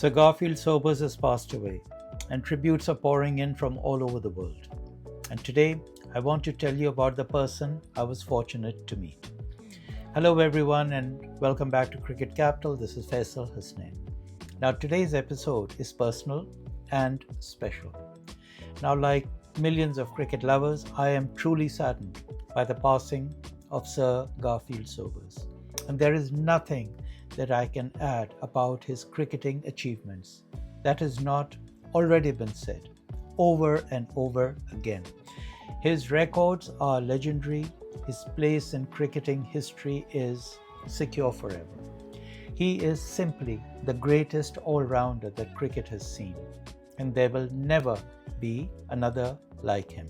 Sir Garfield Sober has passed away, and tributes are pouring in from all over the world. And today, I want to tell you about the person I was fortunate to meet. Hello, everyone, and welcome back to Cricket Capital. This is Faisal Hasnain. Now, today's episode is personal and special. Now, like millions of cricket lovers, I am truly saddened by the passing of Sir Garfield Sobers. And there is nothing that I can add about his cricketing achievements that has not already been said over and over again. His records are legendary. His place in cricketing history is secure forever. He is simply the greatest all-rounder that cricket has seen, and there will never be another like him.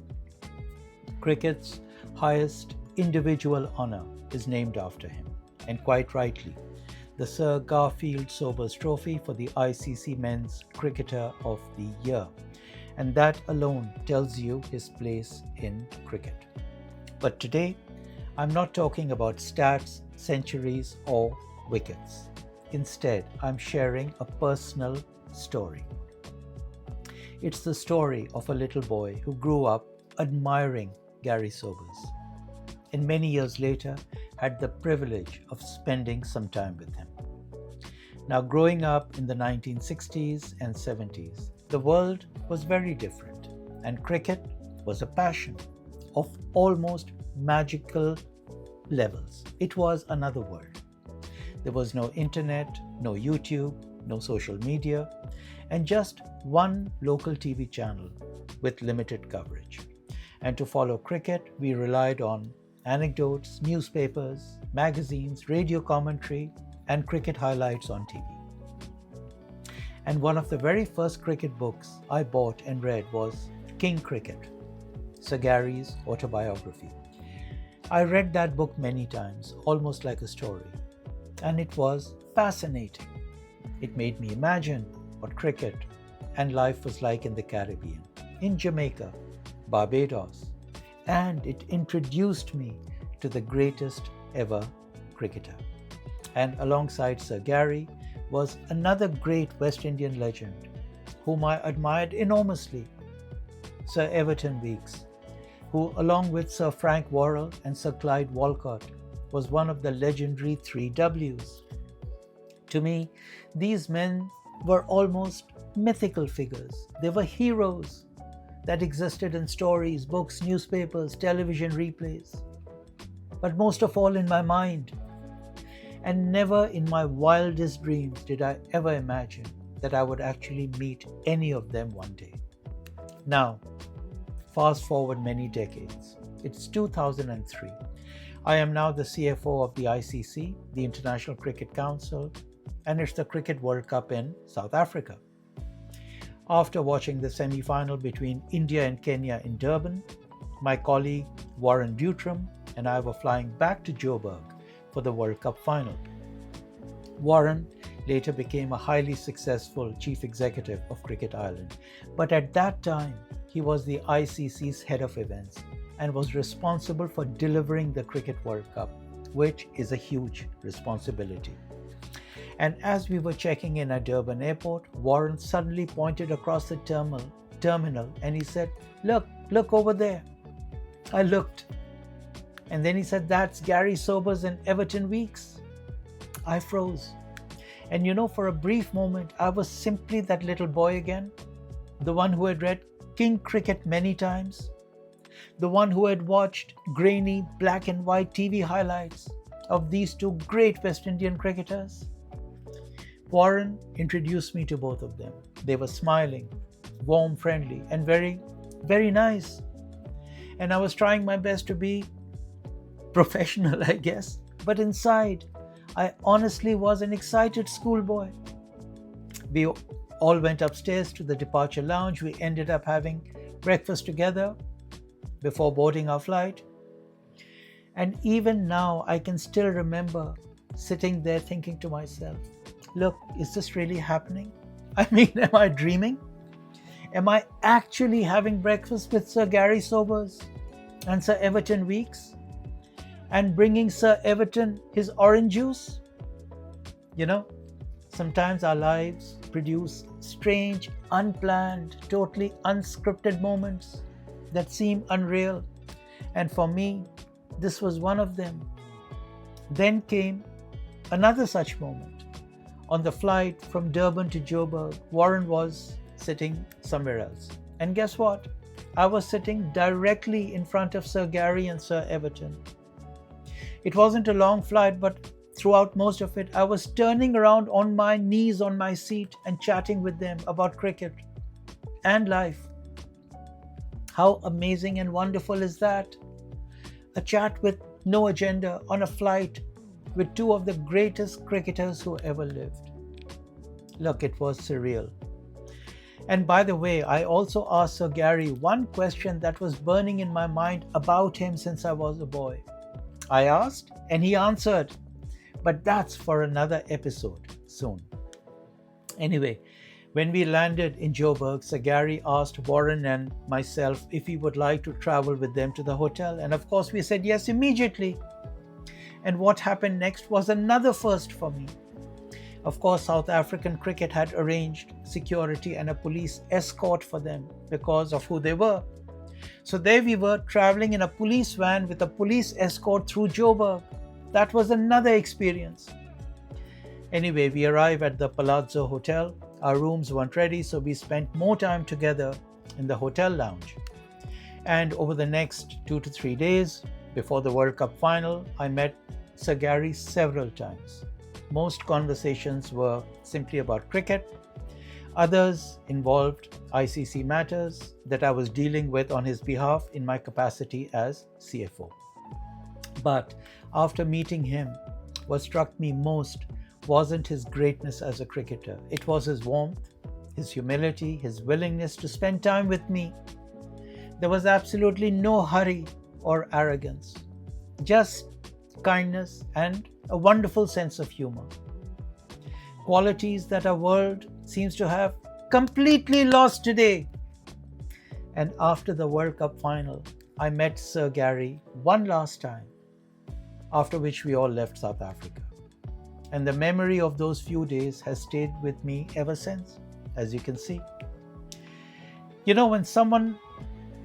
Cricket's highest individual honour is named after him, and quite rightly, the Sir Garfield Sobers Trophy for the ICC Men's Cricketer of the Year. And that alone tells you his place in cricket. But today, I'm not talking about stats, centuries, or wickets. Instead, I'm sharing a personal story. It's the story of a little boy who grew up admiring Garry Sobers, and many years later had the privilege of spending some time with him. Now, growing up in the 1960s and 70s, the world was very different, and cricket was a passion of almost magical levels. It was another world. There was no internet, no YouTube, no social media, and just one local TV channel with limited coverage. And to follow cricket, we relied on anecdotes, newspapers, magazines, radio commentary, and cricket highlights on TV. And one of the very first cricket books I bought and read was King Cricket, Sir Garry's autobiography. I read that book many times, almost like a story, and it was fascinating. It made me imagine what cricket and life was like in the Caribbean, in Jamaica, Barbados, and it introduced me to the greatest ever cricketer. And alongside Sir Garry was another great West Indian legend whom I admired enormously, Sir Everton Weekes, who along with Sir Frank Worrell and Sir Clyde Walcott was one of the legendary 3 Ws. To me, these men were almost mythical figures. They were heroes that existed in stories, books, newspapers, television replays, but most of all in my mind. And never in my wildest dreams did I ever imagine that I would actually meet any of them one day. Now, fast forward many decades. It's 2003. I am now the CFO of the ICC, the International Cricket Council, and it's the Cricket World Cup in South Africa. After watching the semi-final between India and Kenya in Durban, my colleague Warren Buttram and I were flying back to Joburg for the World Cup final. Warren later became a highly successful chief executive of Cricket Ireland, but at that time he was the ICC's head of events and was responsible for delivering the Cricket World Cup, which is a huge responsibility. And as we were checking in at Durban Airport, Warren suddenly pointed across the terminal and he said, look over there. I looked. And then he said, that's Garry Sobers and Everton Weekes. I froze. And for a brief moment, I was simply that little boy again, the one who had read King Cricket many times, the one who had watched grainy black and white TV highlights of these 2 great West Indian cricketers. Warren introduced me to both of them. They were smiling, warm, friendly, and very, very nice. And I was trying my best to be professional, I guess. But inside, I honestly was an excited schoolboy. We all went upstairs to the departure lounge. We ended up having breakfast together before boarding our flight. And even now, I can still remember sitting there thinking to myself, look, is this really happening? I mean, am I dreaming? Am I actually having breakfast with Sir Garry Sobers and Sir Everton Weekes and bringing Sir Everton his orange juice? Sometimes our lives produce strange, unplanned, totally unscripted moments that seem unreal. And for me, this was one of them. Then came another such moment. On the flight from Durban to Joburg, Warren was sitting somewhere else. And guess what? I was sitting directly in front of Sir Garry and Sir Everton. It wasn't a long flight, but throughout most of it, I was turning around on my knees on my seat and chatting with them about cricket and life. How amazing and wonderful is that? A chat with no agenda on a flight with two of the greatest cricketers who ever lived. Look, it was surreal. And by the way, I also asked Sir Garry one question that was burning in my mind about him since I was a boy. I asked and he answered, but that's for another episode soon. Anyway, when we landed in Joburg, Sir Garry asked Warren and myself if we would like to travel with them to the hotel. And of course, we said yes immediately. And what happened next was another first for me. Of course, South African Cricket had arranged security and a police escort for them because of who they were. So there we were, traveling in a police van with a police escort through Joburg. That was another experience. Anyway, we arrived at the Palazzo Hotel. Our rooms weren't ready, so we spent more time together in the hotel lounge. And over the next 2 to 3 days, before the World Cup final, I met Sir Garry several times. Most conversations were simply about cricket. Others involved ICC matters that I was dealing with on his behalf in my capacity as CFO. But after meeting him, what struck me most wasn't his greatness as a cricketer. It was his warmth, his humility, his willingness to spend time with me. There was absolutely no hurry or arrogance, just kindness and a wonderful sense of humor. Qualities that our world seems to have completely lost today. And after the World Cup final, I met Sir Garry one last time, after which we all left South Africa. And the memory of those few days has stayed with me ever since, as you can see. You know, when someone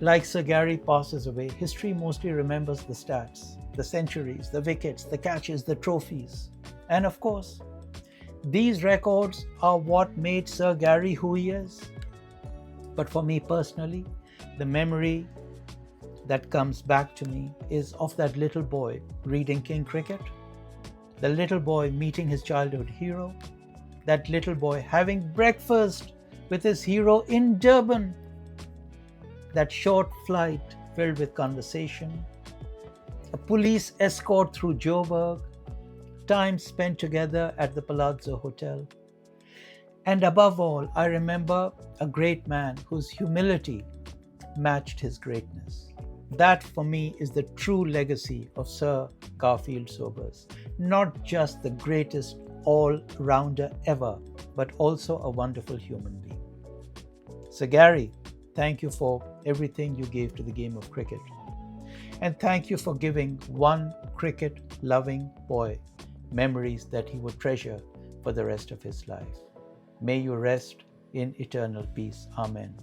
like Sir Garry passes away, history mostly remembers the stats, the centuries, the wickets, the catches, the trophies. And of course, these records are what made Sir Garry who he is. But for me personally, the memory that comes back to me is of that little boy reading King Cricket, the little boy meeting his childhood hero, that little boy having breakfast with his hero in Durban, that short flight filled with conversation, a police escort through Joburg, time spent together at the Palazzo Hotel. And above all, I remember a great man whose humility matched his greatness. That for me is the true legacy of Sir Garfield Sobers. Not just the greatest all-rounder ever, but also a wonderful human being. Sir Garry, thank you for everything you gave to the game of cricket. And thank you for giving one cricket-loving boy memories that he would treasure for the rest of his life. May you rest in eternal peace. Amen.